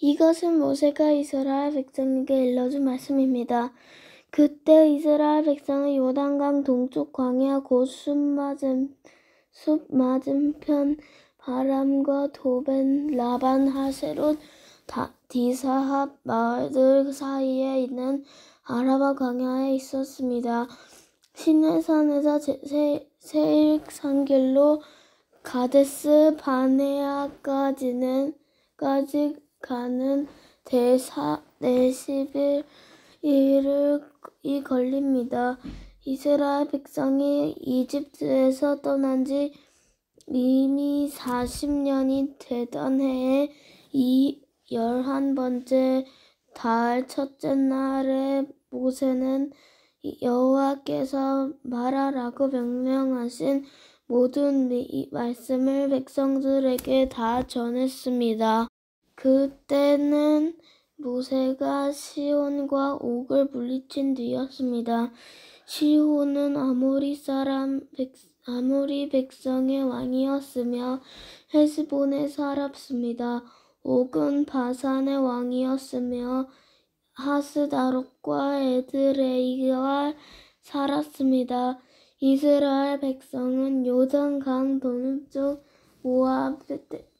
이것은 모세가 이스라엘 백성에게 일러준 말씀입니다. 그때 이스라엘 백성은 요단강 동쪽 광야 곧 숲 맞은편 바람과 도벤, 라반, 하세롯, 디사합 마을들 사이에 있는 아라바 광야에 있었습니다. 시내산에서 세일 산길로 가데스 바네아까지 가는 대 40일이 걸립니다. 이스라엘 백성이 이집트에서 떠난 지 이미 40년이 되던 해에 이 11번째 달 첫째 날에 모세는 여호와께서 말하라고 명령하신 모든 말씀을 백성들에게 다 전했습니다. 그때는 모세가 시혼과 옥을 물리친 뒤였습니다. 시혼은 아모리 백성의 왕이었으며 헤스본에 살았습니다. 옥은 바산의 왕이었으며 하스다롯과 에드레이와 살았습니다. 이스라엘 백성은 요단강 동쪽 모압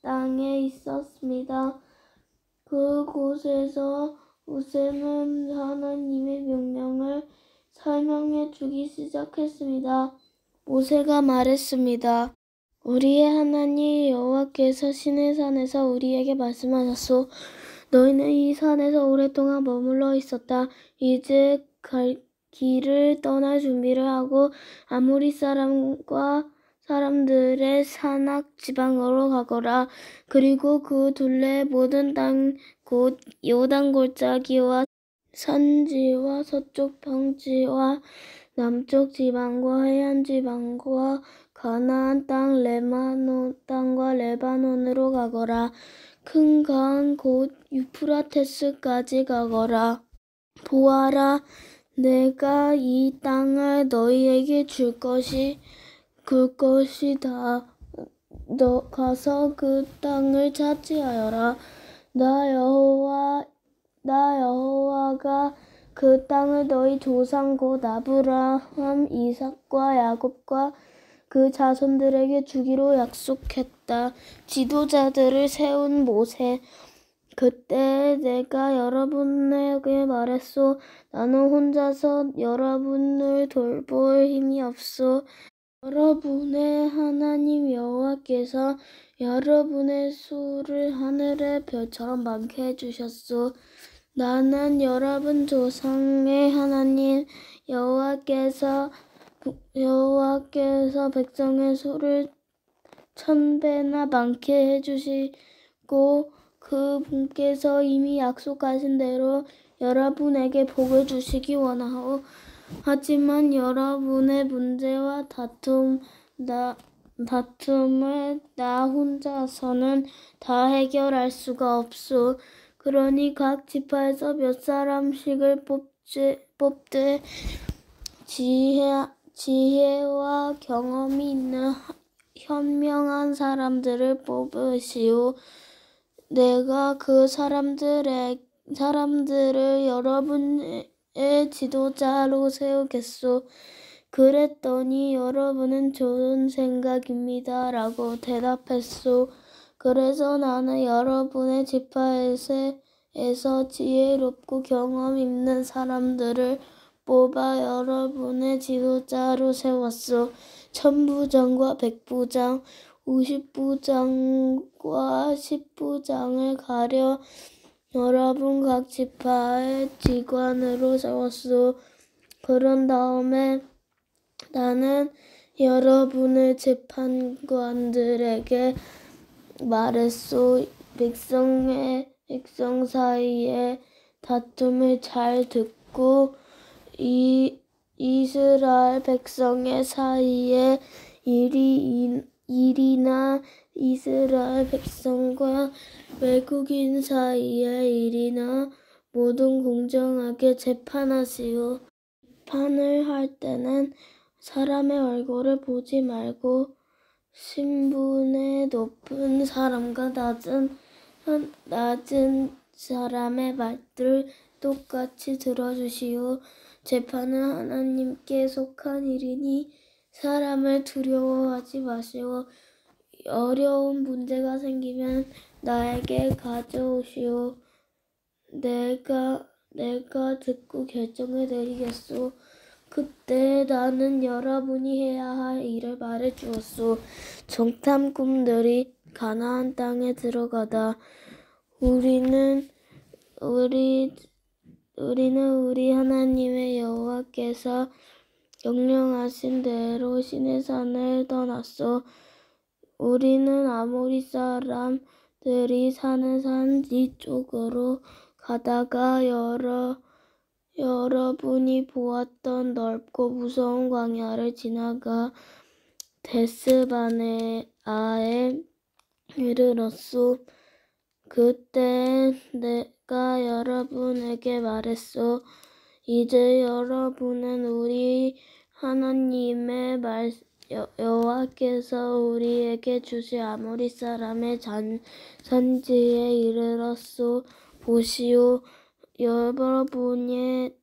땅에 있었습니다. 그곳에서 모세는 하나님의 명령을 설명해 주기 시작했습니다. 모세가 말했습니다. 우리의 하나님 여호와께서 시내산에서 우리에게 말씀하셨소. 너희는 이 산에서 오랫동안 머물러 있었다. 이제 길을 떠날 준비를 하고 아모리 사람들의 산악 지방으로 가거라. 그리고 그 둘레의 모든 땅 곧 요단 골짜기와 산지와 서쪽 평지와 남쪽 지방과 해안 지방과 가나안 땅 레바논 땅과 레바논으로 가거라. 큰 강 곧 유프라테스까지 가거라. 보아라, 내가 이 땅을 너희에게 줄 것이다. 너 가서 그 땅을 차지하여라. 나 여호와가 그 땅을 너희 조상 곧 아브라함, 이삭과 야곱과 그 자손들에게 주기로 약속했다. 지도자들을 세운 모세. 그때 내가 여러분에게 말했소. 나는 혼자서 여러분을 돌볼 힘이 없소. 여러분의 하나님 여호와께서 여러분의 수를 하늘의 별처럼 많게 해주셨소. 나는 여러분 조상의 하나님 여호와께서 백성의 수를 1000배나 많게 해주시고 그분께서 이미 약속하신 대로 여러분에게 복을 주시기 원하오. 하지만 여러분의 문제와 다툼을 나 혼자서는 다 해결할 수가 없소. 그러니 각 지파에서 몇 사람씩을 뽑되 지혜와 경험이 있는 현명한 사람들을 뽑으시오. 내가 그 사람들을 여러분의 지도자로 세우겠소. 그랬더니 여러분은 좋은 생각입니다. 라고 대답했소. 그래서 나는 여러분의 지파에서 지혜롭고 경험 있는 사람들을 뽑아 여러분의 지도자로 세웠소. 1000부장과 100부장, 50부장과 10부장을 가려 여러분 각 지파의 지관으로 세웠소. 그런 다음에 나는 여러분의 재판관들에게 말했소. 백성 사이의 다툼을 잘 듣고 이스라엘 백성의 사이에 일이나 이스라엘 백성과 외국인 사이의 일이나 모든 공정하게 재판하시오. 재판을 할 때는 사람의 얼굴을 보지 말고 신분의 높은 사람과 낮은 사람의 말들을 똑같이 들어주시오. 재판은 하나님께 속한 일이니 사람을 두려워하지 마시오. 어려운 문제가 생기면 나에게 가져오시오. 내가 듣고 결정을 내리겠소. 그때 나는 여러분이 해야 할 일을 말해 주었소. 정탐꾼들이 가나안 땅에 들어가다 우리는 우리 하나님의 여호와께서 명령하신 대로 시내산을 떠났소. 우리는 아모리 사람들이 사는 산 뒤쪽으로 가다가 여러분이 보았던 넓고 무서운 광야를 지나가 데스바네아에 이르렀소. 그때 내가 여러분에게 말했소. 이제 여러분은 우리 하나님의 여호와께서 우리에게 주신 아모리 사람의 산지에 이르렀소. 보시오. 여러분의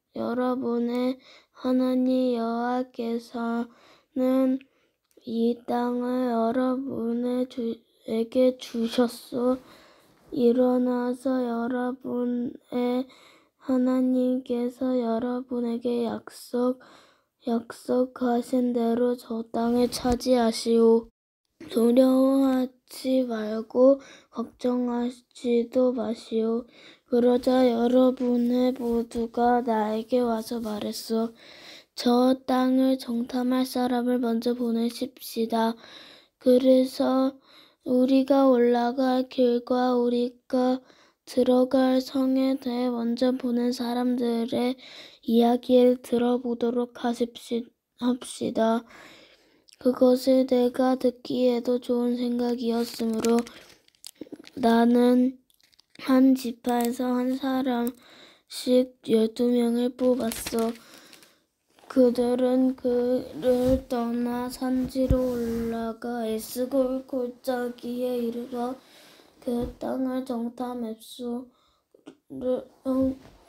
하나님 여호와께서는 이 땅을 여러분에게 주셨소. 일어나서 여러분의 하나님께서 여러분에게 약속하신 대로 저 땅을 차지하시오. 두려워하지 말고 걱정하지도 마시오. 그러자 여러분의 모두가 나에게 와서 말했소. 저 땅을 정탐할 사람을 먼저 보내십시다. 그래서 우리가 올라갈 길과 우리가 들어갈 성에 대해 먼저 보낸 사람들의 이야기를 들어보도록 합시다. 그것을 내가 듣기에도 좋은 생각이었으므로 나는 한 지파에서 한 사람씩 12명을 뽑았어. 그들은 그를 떠나 산지로 올라가 에스골 골짜기에 이르러 그 땅을 정탐했소.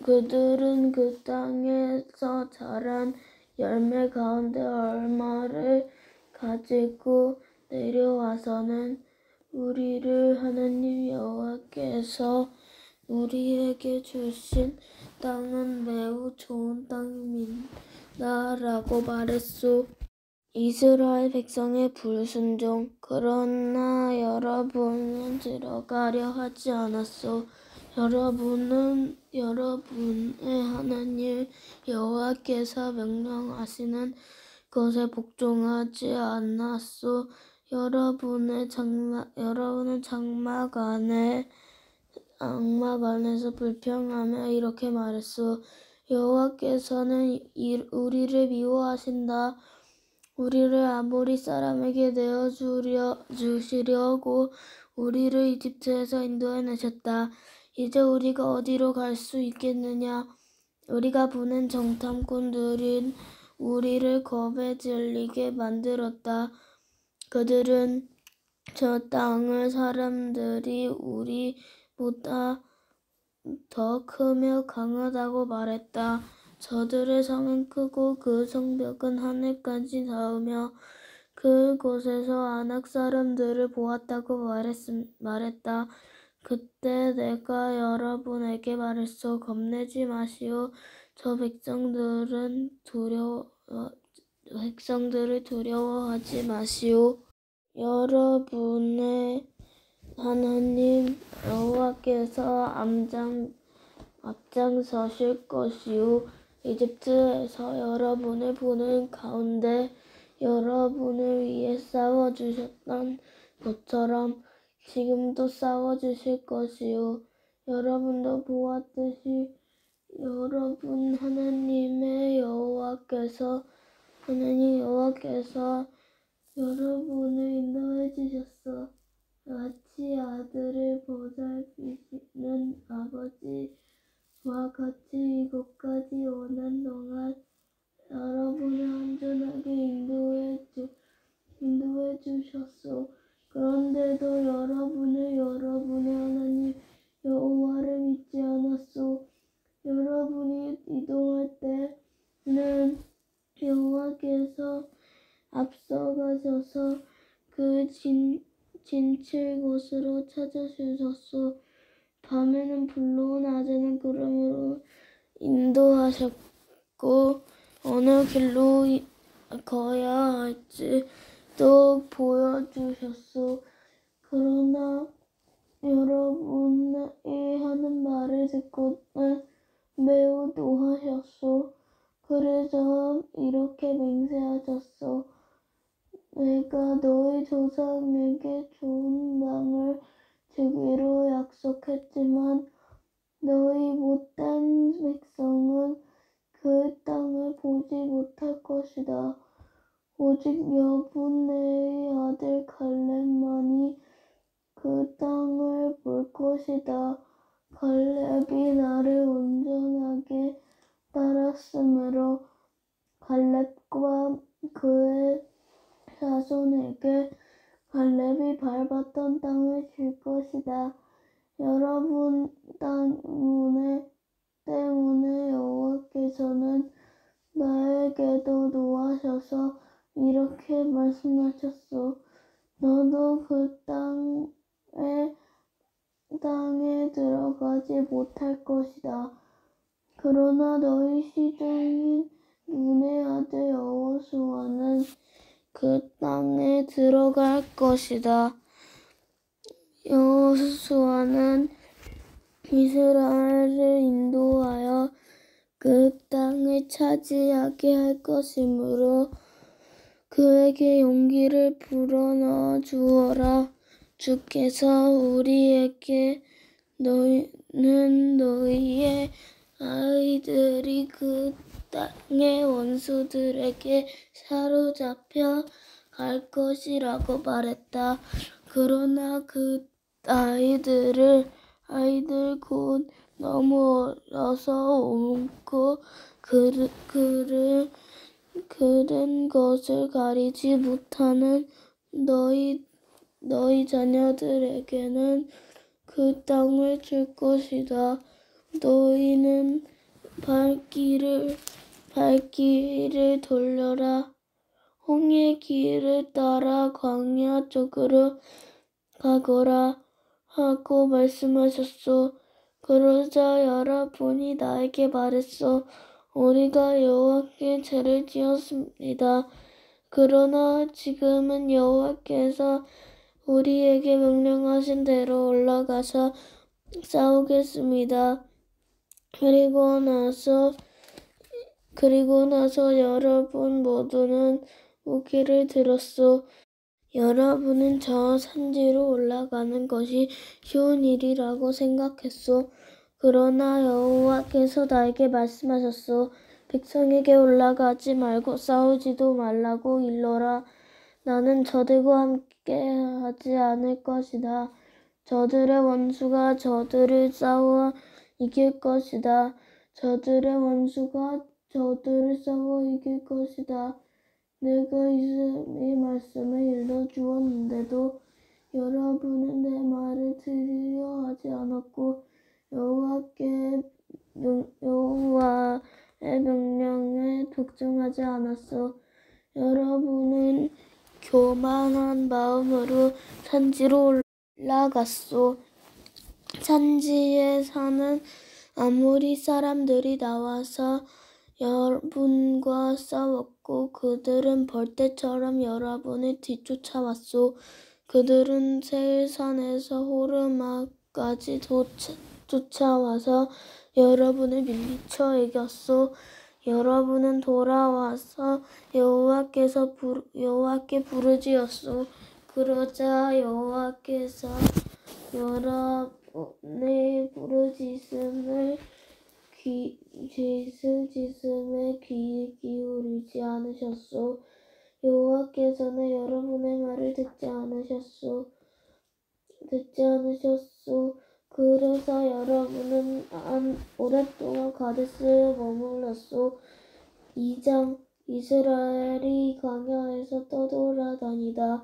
그들은 그 땅에서 자란 열매 가운데 얼마를 가지고 내려와서는 우리를 하나님 여호와께서 우리에게 주신 땅은 매우 좋은 땅입니다 라고 말했소. 이스라엘 백성의 불순종. 그러나 여러분은 들어가려 하지 않았소. 여러분의 하나님 여호와께서 명령하시는 것에 복종하지 않았소. 여러분은 장막 안에서 불평하며 이렇게 말했소. 여호와께서는 우리를 미워하신다. 우리를 아모리 사람에게 내어주시려고 우리를 이집트에서 인도해내셨다. 이제 우리가 어디로 갈 수 있겠느냐? 우리가 보낸 정탐꾼들은 우리를 겁에 질리게 만들었다. 그들은 저 땅의 사람들이 우리보다 더 크며 강하다고 말했다. 저들의 성은 크고 그 성벽은 하늘까지 닿으며 그곳에서 아낙 사람들을 보았다고 말했다. 그때 내가 여러분에게 말했소. 겁내지 마시오. 저 백성들을 두려워하지 마시오. 여러분의 하나님 여호와께서 앞장서실 것이요. 이집트에서 여러분을 보는 가운데 여러분을 위해 싸워주셨던 것처럼 지금도 싸워주실 것이요. 여러분도 보았듯이 여러분 하나님 여호와께서 여러분을 인도해 주셨어. 마치 아들을 보살피시는 아버지와 같이 이곳까지 오는 동안 여러분을 안전하게 인도해 주셨소. 그런데도 여러분의 하나님 여호와를 믿지 진칠 곳으로 찾아주셨소. 밤에는 불로 낮에는 구름으로 인도하셨고 어느 길로 가야 할지도 보여주셨소. 그러나 여러분이 하는 말을 듣고는 매우 노하셨소. 그래서 이렇게 맹세하셨소. 내가 너희 조상에게 좋은 땅을 주기로 약속했지만 너희 못된 백성은 그 땅을 보지 못할 것이다. 오직 여분의 아들 갈렙만이 그 땅을 볼 것이다. 갈렙이 나를 온전하게 따랐으므로 갈렙과 그의 자손에게 갈렙이 밟았던 땅을 줄 것이다. 여러분 때문에 여호와께서는 나에게도 노하셔서 이렇게 말씀하셨소. 너도 그 땅에 들어가지 못할 것이다. 그러나 너희 시종인 눈의 아들 여호수아는 그 땅에 들어갈 것이다. 여호수아는 이스라엘을 인도하여 그 땅을 차지하게 할 것이므로 그에게 용기를 불어넣어 주어라. 주께서 우리에게 너희의 아이들이 그 땅의 원수들에게 사로잡혀 갈 것이라고 말했다. 그러나 그 아이들 곧 너무 어려서 옳고 그른 것을 가리지 못하는 너희 자녀들에게는 그 땅을 줄 것이다. 너희는 발길을 돌려라. 홍해 길을 따라 광야 쪽으로 가거라 하고 말씀하셨소. 그러자 여러분이 나에게 말했소. 우리가 여호와께 죄를 지었습니다. 그러나 지금은 여호와께서 우리에게 명령하신 대로 올라가서 싸우겠습니다. 그리고 나서 여러분 모두는 무기를 들었소. 여러분은 저 산지로 올라가는 것이 쉬운 일이라고 생각했소. 그러나 여호와께서 나에게 말씀하셨소. 백성에게 올라가지 말고 싸우지도 말라고 일러라. 나는 저들과 함께 하지 않을 것이다. 저들의 원수가 저들을 싸워 이길 것이다. 저들의 원수가 저들을 싸워 이길 것이다. 내가 이 말씀을 일러주었는데도 여러분은 내 말을 들으려 하지 않았고 여호와의 명령에 복종하지 않았어. 여러분은 교만한 마음으로 산지로 올라갔소. 산지에 사는 아모리 사람들이 나와서 여러분과 싸웠고 그들은 벌떼처럼 여러분을 뒤쫓아왔소. 그들은 세일산에서 호르마까지 쫓아와서 여러분을 밀쳐 이겼소. 여러분은 돌아와서 여호와께 부르짖었소. 그러자 여호와께서 여러분의 부르짖음에 귀 기울이지 않으셨소. 여호와께서는 여러분의 말을 듣지 않으셨소. 그래서 여러분은 오랫동안 가데스에 머물렀소. 2장 이스라엘이 광야에서 떠돌아다니다.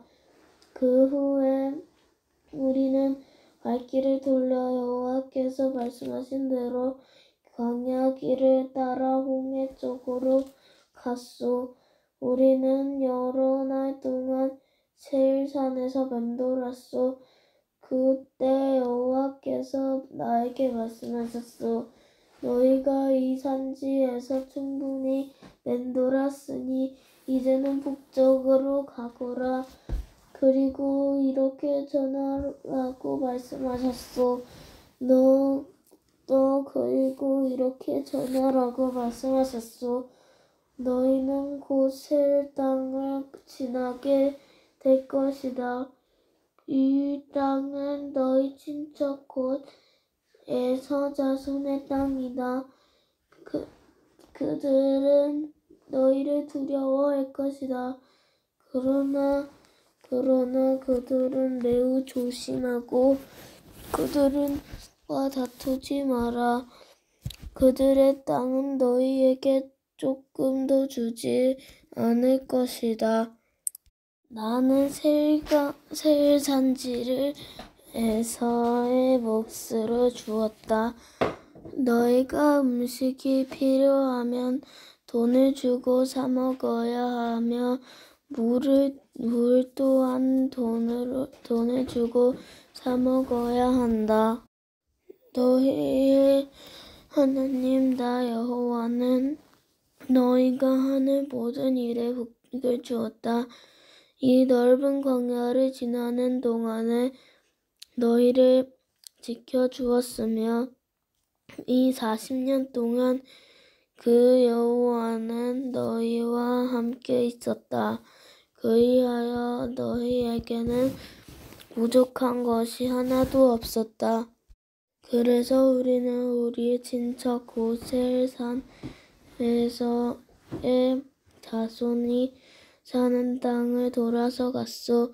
그 후에 우리는 발길을 돌려 여호와께서 말씀하신 대로 광야 길을 따라 홍해 쪽으로 갔소. 우리는 여러 날 동안 세일산에서 맴돌았소. 그때 여호와께서 나에게 말씀하셨소. 너희가 이 산지에서 충분히 맴돌았으니 이제는 북쪽으로 가거라. 그리고 이렇게 전하라고 말씀하셨소. 그리고 이렇게 전하라고 말씀하셨소. 너희는 곧 세일 땅을 지나게 될 것이다. 이 땅은 너희 친척 곧 에서 자손의 땅이다. 그들은 너희를 두려워할 것이다. 그러나 그들은 매우 조심하고 그들과 다투지 마라. 그들의 땅은 너희에게 조금도 주지 않을 것이다. 나는 세일 산지를 에서의 몫으로 주었다. 너희가 음식이 필요하면 돈을 주고 사 먹어야 하며 물 또한 돈을 주고 사 먹어야 한다. 너희의 하나님 나 여호와는 너희가 하는 모든 일에 복을 주었다. 이 넓은 광야를 지나는 동안에 너희를 지켜주었으며 이 40년 동안 그 여호와는 너희와 함께 있었다. 그리하여 너희에게는 부족한 것이 하나도 없었다. 그래서 우리는 우리의 친척 곧 세일산에서의 자손이 사는 땅을 돌아서 갔소.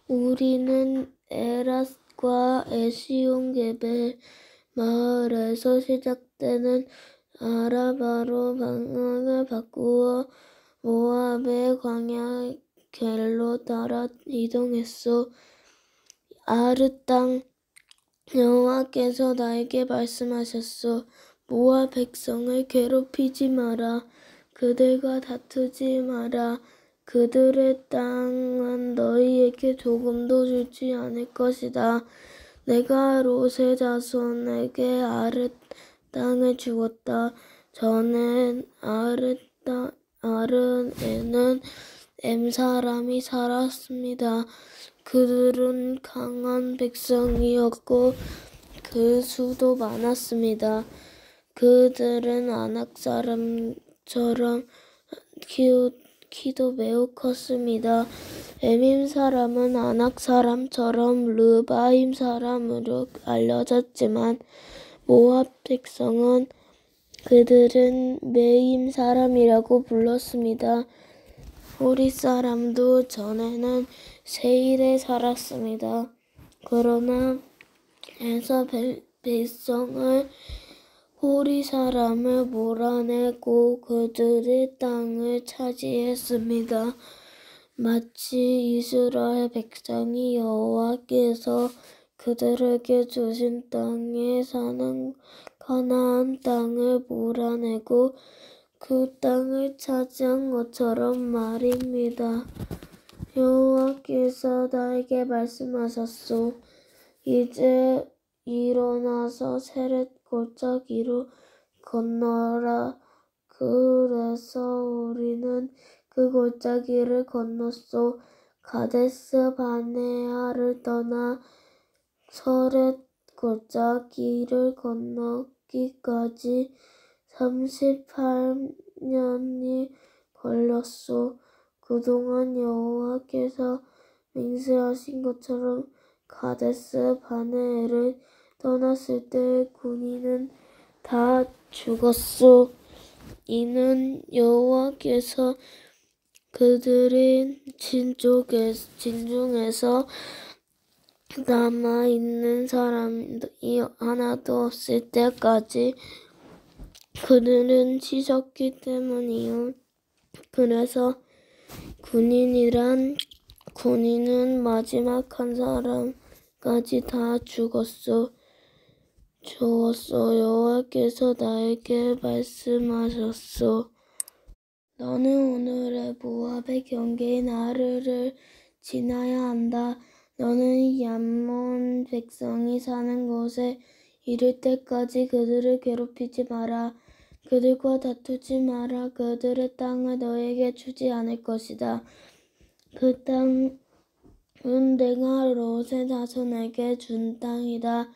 우리는 에랏과 에시온게벨 마을에서 시작되는 아라바로 방향을 바꾸어 모압의 광야 길로 따라 이동했소. 아르 땅 여호와께서 나에게 말씀하셨소. 모압 백성을 괴롭히지 마라. 그들과 다투지 마라. 그들의 땅은 너희에게 조금도 주지 않을 것이다. 내가 롯의 자손에게 아르 땅을 주었다. 전에 아르에는 엠 사람이 살았습니다. 그들은 강한 백성이었고 그 수도 많았습니다. 그들은 아낙 사람처럼 키도 매우 컸습니다. 에밈 사람은 아낙 사람처럼 르바임 사람으로 알려졌지만 모압 백성은 그들은 메임 사람이라고 불렀습니다. 호리 사람도 전에는 세일에 살았습니다. 그러나 에서 백성을 호리 사람을 몰아내고 그들의 땅을 차지했습니다. 마치 이스라엘 백성이 여호와께서 그들에게 주신 땅에 사는 가나안 땅을 몰아내고 그 땅을 차지한 것처럼 말입니다. 여호와께서 나에게 말씀하셨소. 이제 일어나서 세렛 골짜기로 건너라. 그래서 우리는 그 골짜기를 건넜소. 가데스 바네아를 떠나 세렛 골짜기를 건너기까지 38년이 걸렸소. 그동안 여호와께서 맹세하신 것처럼 가데스 바네아를 떠났을 때 군인은 다 죽었소. 이는 여호와께서 그들의 진중에서 남아있는 사람이 하나도 없을 때까지 그들은 치셨기 때문이요. 그래서 군인은 마지막 한 사람까지 다 죽었소. 여호와께서 나에게 말씀하셨소. 너는 오늘의 모압의 경계인 아르를 지나야 한다. 너는 얌몬 백성이 사는 곳에 이를 때까지 그들을 괴롭히지 마라. 그들과 다투지 마라. 그들의 땅을 너에게 주지 않을 것이다. 그 땅은 내가 롯의 자손에게 준 땅이다.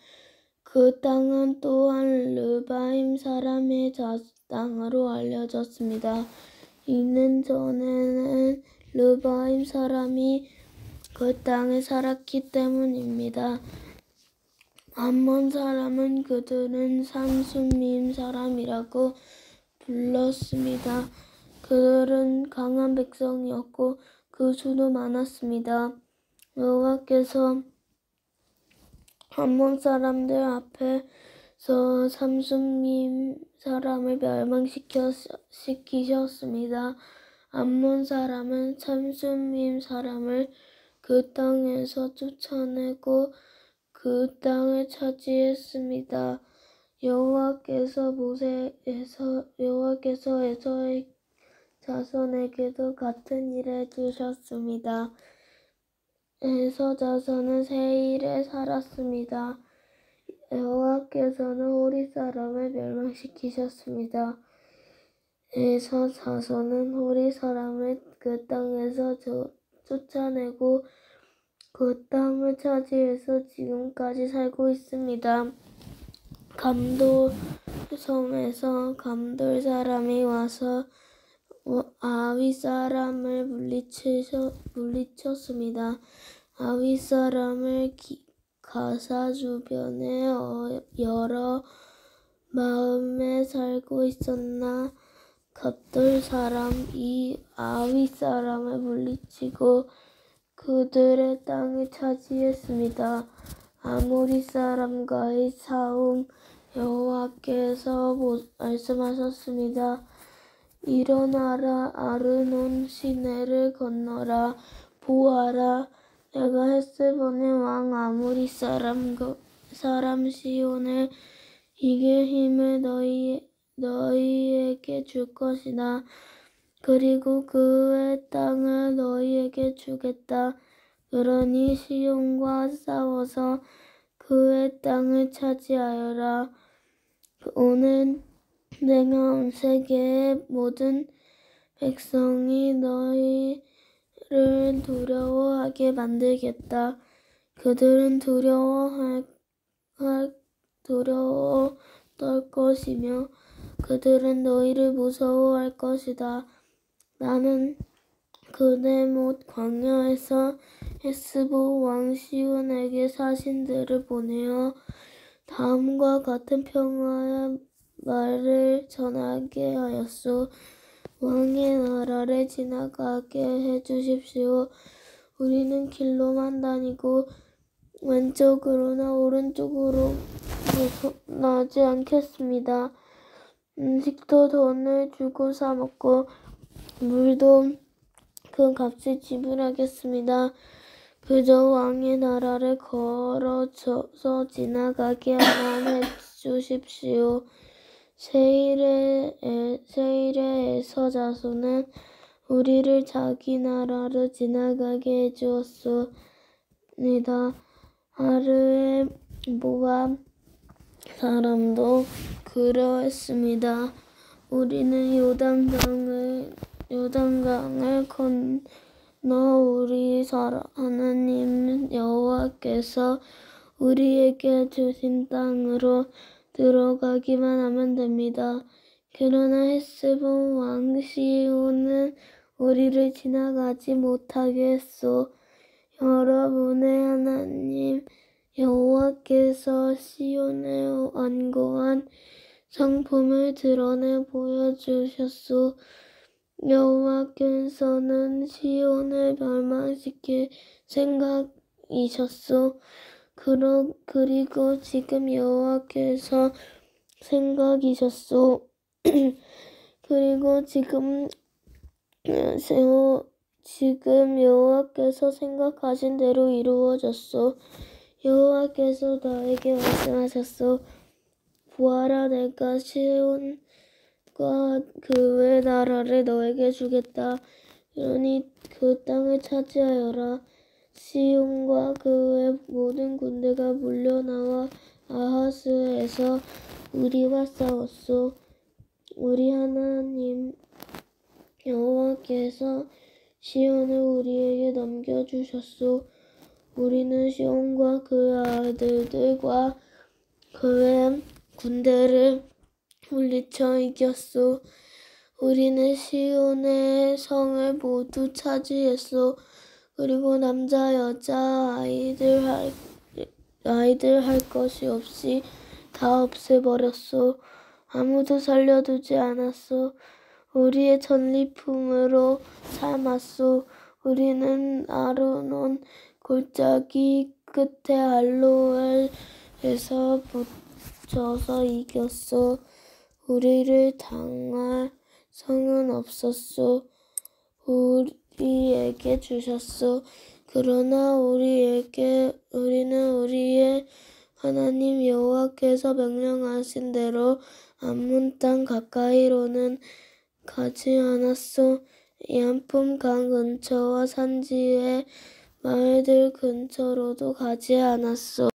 그 땅은 또한 르바임 사람의 땅으로 알려졌습니다. 이는 전에는 르바임 사람이 그 땅에 살았기 때문입니다. 암몬 사람은 그들은 삼순밈 사람이라고 불렀습니다. 그들은 강한 백성이었고 그 수도 많았습니다. 여호와께서 암몬 사람들 앞에서 삼순밈 사람을 멸망시키셨습니다. 암몬 사람은 삼순밈 사람을 그 땅에서 쫓아내고 그 땅을 차지했습니다. 여호와께서 에서의 자손에게도 같은 일을 해주셨습니다. 에서 자손은 세일에 살았습니다. 여호와께서는 호리 사람을 멸망시키셨습니다. 에서 자손은 호리 사람을 그 땅에서 쫓아내고 그 땅을 차지해서 지금까지 살고 있습니다. 감돌 섬에서 감돌 사람이 와서 아위 사람을 물리쳤습니다. 아위 사람을 가사 주변에 여러 마음에 살고 있었나 갑돌 사람이 아위 사람을 물리치고 그들의 땅을 차지했습니다. 아모리 사람과의 싸움. 여호와께서 말씀하셨습니다. 일어나라, 아르논 시내를 건너라, 보아라. 내가 헬스본의 왕 아모리 사람 시온을 이길 힘을 너희에게 줄 것이다. 그리고 그의 땅을 너희에게 주겠다. 그러니 시온과 싸워서 그의 땅을 차지하여라. 오늘 내가 온 세계의 모든 백성이 너희를 두려워하게 만들겠다. 그들은 두려워 떨 것이며 그들은 너희를 무서워할 것이다. 나는 그네못 광야에서 헤스본 왕 시온에게 사신들을 보내어 다음과 같은 평화의 말을 전하게 하였소. 왕의 나라를 지나가게 해주십시오. 우리는 길로만 다니고 왼쪽으로나 오른쪽으로 나지 않겠습니다. 음식도 돈을 주고 사 먹고 물도 큰 값을 지불하겠습니다. 그저 왕의 나라를 걸어서 지나가게 하만 해주십시오. 세일의 자손은 우리를 자기 나라로 지나가게 해주었습니다. 하르의 모압 사람도 그러했습니다. 우리는 요단강을 건너 우리 하나님 여호와께서 우리에게 주신 땅으로 들어가기만 하면 됩니다. 그러나 헤스본 왕 시온은 우리를 지나가지 못하게 했소. 여러분의 하나님 여호와께서 시온에 완고한 성품을 드러내 보여주셨소. 여호와께서는 시온을 멸망시킬 생각이셨소. 그리고 지금 여호와께서 생각이셨소. 그리고 지금 여호와께서 생각하신 대로 이루어졌소. 여호와께서 너에게 말씀하셨소. 보아라, 내가 시온과 그의 나라를 너에게 주겠다. 그러니 그 땅을 차지하여라. 시온과 그의 모든 군대가 몰려나와 아하스에서 우리와 싸웠소. 우리 하나님 여호와께서 시온을 우리에게 넘겨주셨소. 우리는 시온과 그의 아들들과 그의 군대를 물리쳐 이겼소. 우리는 시온의 성을 모두 차지했소. 그리고 남자, 여자, 아이들 할 것이 없이 다 없애버렸소. 아무도 살려두지 않았소. 우리의 전리품으로 삼았소. 우리는 아르논 골짜기 끝에 알로엘에서 붙여서 이겼소. 우리를 당할 성은 없었소. 우리에게 주셨소. 그러나 우리는 우리의 하나님 여호와께서 명령하신 대로 암몬 땅 가까이로는 가지 않았소. 얀품 강 근처와 산지의 마을들 근처로도 가지 않았소.